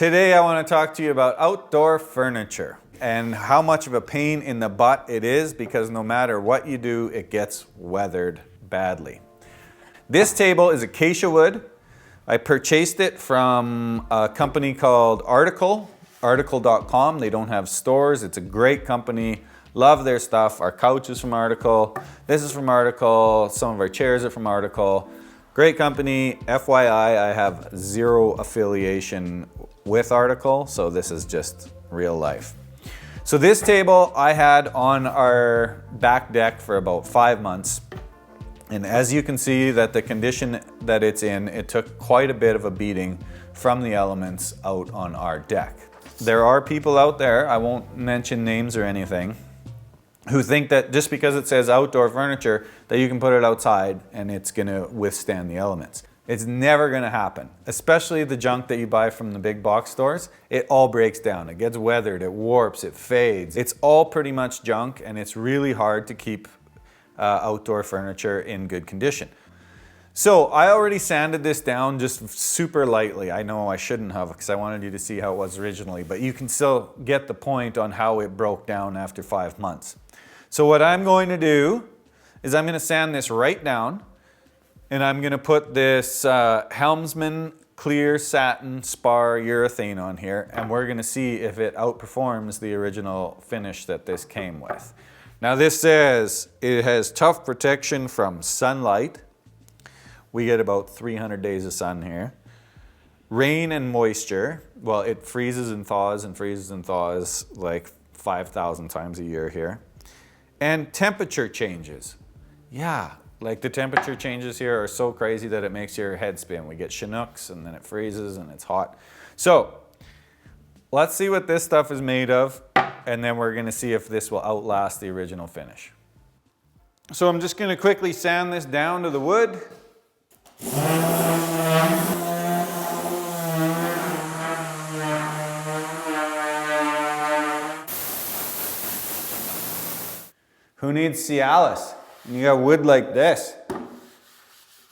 Today I want to talk to you about outdoor furniture and how much of a pain in the butt it is because no matter what you do, it gets weathered badly. This table is acacia wood. I purchased it from a company called Article.com. They don't have stores. It's a great company. Love their stuff. Our couch is from Article. This is from Article. Some of our chairs are from Article. Great company. FYI, I have zero affiliation with Article, so this is just real life. So this table I had on our back deck for about 5 months. And as you can see that the condition that it's in, it took quite a bit of a beating from the elements out on our deck. There are people out there, I won't mention names or anything, who think that just because it says outdoor furniture, that you can put it outside and it's gonna withstand the elements. It's never gonna happen, especially the junk that you buy from the big box stores. It all breaks down, it gets weathered, it warps, it fades. It's all pretty much junk and it's really hard to keep outdoor furniture in good condition. So I already sanded this down just super lightly. I know I shouldn't have because I wanted you to see how it was originally, but you can still get the point on how it broke down after 5 months. So what I'm going to do is I'm going to sand this right down and I'm going to put this Helmsman clear satin spar urethane on here and we're going to see if it outperforms the original finish that this came with. Now this says it has tough protection from sunlight. We get about 300 days of sun here. Rain and moisture. Well, it freezes and thaws like 5,000 times a year here. And temperature changes. Yeah, like the temperature changes here are so crazy that it makes your head spin. We get Chinooks and then it freezes and it's hot. So let's see what this stuff is made of and then we're gonna see if this will outlast the original finish. So I'm just gonna quickly sand this down to the wood. Who needs Cialis? You got wood like this.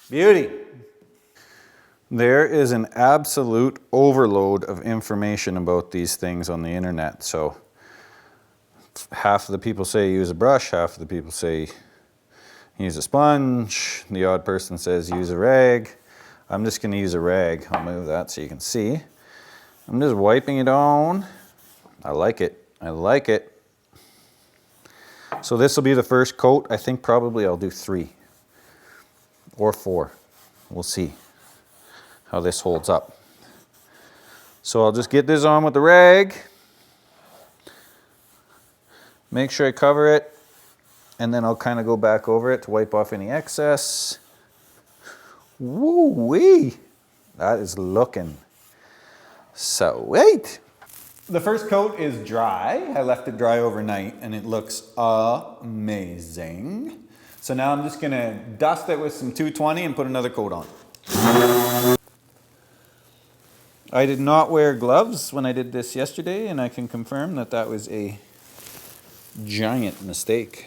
Beauty. There is an absolute overload of information about these things on the internet. So half of the people say use a brush, half of the people say use a sponge, the odd person says use a rag. I'm just going to use a rag. I'll move that so you can see. I'm just wiping it on. I like it. I like it. So this will be the first coat. I think probably I'll do 3 or 4. We'll see how this holds up. So I'll just get this on with the rag. Make sure I cover it. And then I'll kind of go back over it to wipe off any excess. Woo-wee! That is looking sweet. The first coat is dry. I left it dry overnight and it looks amazing. So now I'm just gonna dust it with some 220 and put another coat on. I did not wear gloves when I did this yesterday and I can confirm that that was a giant mistake.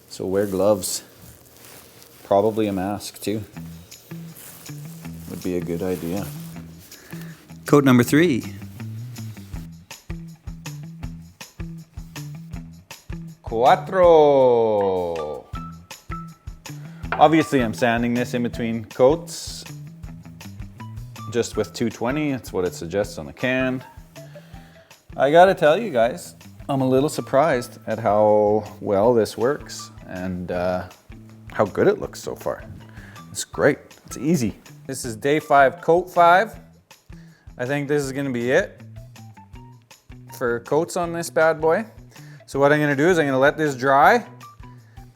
So wear gloves. Probably a mask too. Would be a good idea. Coat number 3. Cuatro. Obviously I'm sanding this in between coats. Just with 220, that's what it suggests on the can. I gotta tell you guys, I'm a little surprised at how well this works and how good it looks so far. It's great, it's easy. This is day 5, coat 5. I think this is gonna be it for coats on this bad boy. So what I'm gonna do is I'm gonna let this dry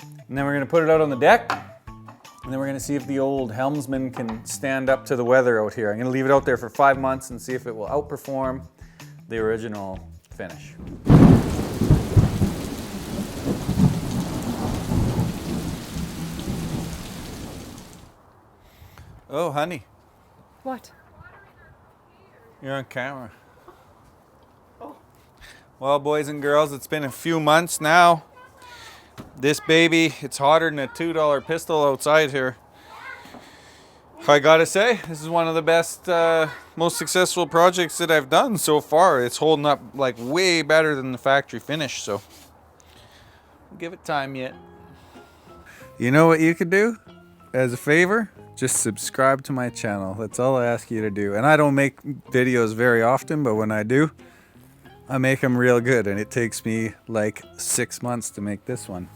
and then we're gonna put it out on the deck and then we're gonna see if the old Helmsman can stand up to the weather out here. I'm gonna leave it out there for 5 months and see if it will outperform the original finish. Oh, honey. What? You're on camera. Oh. Well, boys and girls, it's been a few months now. This baby, it's hotter than a $2 pistol outside here. I gotta say, this is one of the best, most successful projects that I've done so far. It's holding up like way better than the factory finish, so give it time yet. You know what you could do as a favor? Just subscribe to my channel. That's all I ask you to do. And I don't make videos very often, but when I do, I make them real good, and it takes me like 6 months to make this one.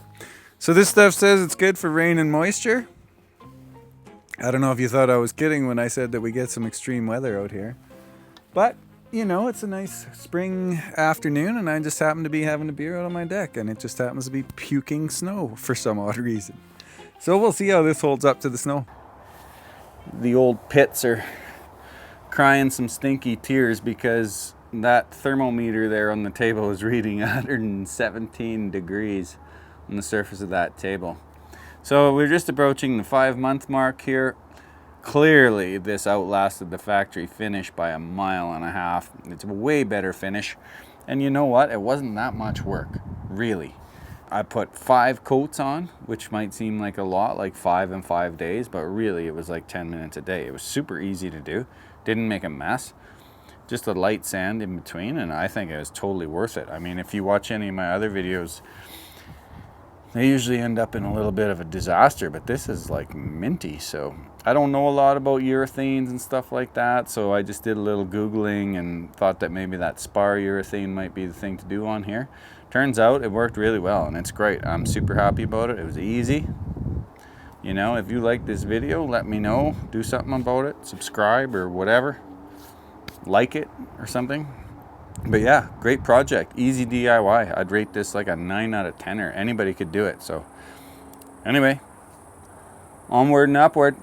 So this stuff says it's good for rain and moisture. I don't know if you thought I was kidding when I said that we get some extreme weather out here. But, you know, it's a nice spring afternoon, and I just happen to be having a beer out on my deck, and it just happens to be puking snow for some odd reason. So we'll see how this holds up to the snow. The old pits are crying some stinky tears because that thermometer there on the table is reading 117 degrees on the surface of that table. So we're just approaching the 5-month mark here. Clearly this outlasted the factory finish by 1.5 miles. It's a way better finish. And you know what? It wasn't that much work, really. I put 5 coats on, which might seem like a lot, like 5 in 5 days, but really it was like 10 minutes a day. It was super easy to do. Didn't make a mess. Just a light sand in between, and I think it was totally worth it. I mean, if you watch any of my other videos, they usually end up in a little bit of a disaster, but this is like minty. So I don't know a lot about urethanes and stuff like that, so I just did a little Googling and thought that maybe that spar urethane might be the thing to do on here. Turns out it worked really well, and it's great. I'm super happy about it. It was easy. You know, if you like this video, let me know. Do something about it. Subscribe or whatever. Like it or something. But yeah, great project, easy DIY. I'd rate this like a 9 out of 10, or anybody could do it. So anyway, onward and upward.